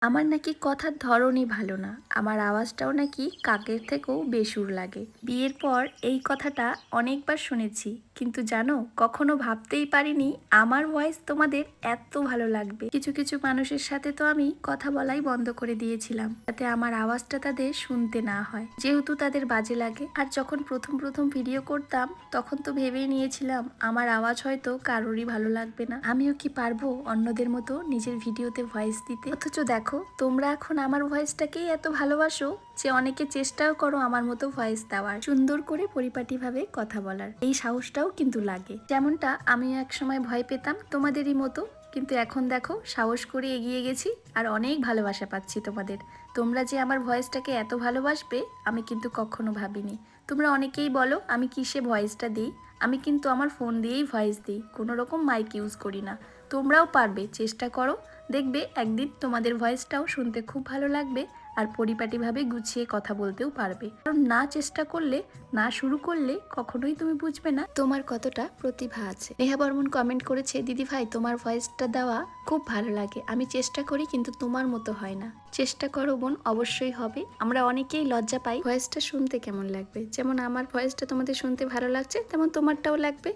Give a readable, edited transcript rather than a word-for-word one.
আমার নাকি কথার ধরনই ভালো না। আমার আওয়াজটাও নাকি কাকের থেকেও বেসুর লাগে। বিয়ের পর এই কথাটা অনেকবার শুনেছি, কিন্তু জানো, কখনো ভাবতেই পারিনি আমার ভয়েস তোমাদের এত ভালো লাগবে। কিছু কিছু মানুষের সাথে তো আমি কথা বলাই বন্ধ করে দিয়েছিলাম, যাতে আমার আওয়াজটা তাদের শুনতে না হয়, যেহেতু তাদের বাজে লাগে। আর যখন প্রথম প্রথম ভিডিও করতাম, তখন তো ভেবেই নিয়েছিলাম আমার আওয়াজ হয়তো কারোরই ভালো লাগবে না, আমিও কি পারবো অন্যদের মতো নিজের ভিডিওতে ভয়েস দিতে। অথচ দেখো, তোমরা এখন আমার ভয়েসটাকেই এত ভালোবাসো যে অনেকে চেষ্টাও করো আমার মতো ভয়েস দেওয়ার, সুন্দর করে পরিপাটিভাবে কথা বলার। এই সাহসটাও কিন্তু লাগে। যেমনটা আমিও একসময় ভয় পেতাম তোমাদেরই মতো, কিন্তু এখন দেখো সাহস করে এগিয়ে গেছি আর অনেক ভালোবাসা পাচ্ছি তোমাদের। তোমরা যে আমার ভয়েসটাকে এত ভালোবাসবে আমি কিন্তু কখনো ভাবিনি। তোমরা অনেকেই বলো আমি কিসে ভয়েসটা দিই, আমি কিন্তু আমার ফোন দিয়েই ভয়েস দিই, কোনো রকম মাইক ইউজ করি না। তোমরাও পারবে, চেষ্টা করো, দেখবে একদিন তোমাদের ভয়েসটাও শুনতে খুব ভালো লাগবে আর পরিপাটিভাবে গুছিয়ে কথা বলতেও পারবে। কারণ না চেষ্টা করলে, না শুরু করলে কখনোই তুমি বুঝবে না তোমার কতটা প্রতিভা আছে। নেহা বর্মন কমেন্ট করেছে, দিদি ভাই তোমার ভয়েসটা দেওয়া খুব ভালো লাগে, আমি চেষ্টা করি কিন্তু তোমার মতো হয় না। চেষ্টা করো বোন, অবশ্যই হবে। আমরা অনেকেই লজ্জা পাই ভয়েসটা শুনতে কেমন লাগবে, যেমন আমার ভয়েসটা তোমাদের শুনতে ভালো লাগছে তেমন তোমারটাও লাগবে।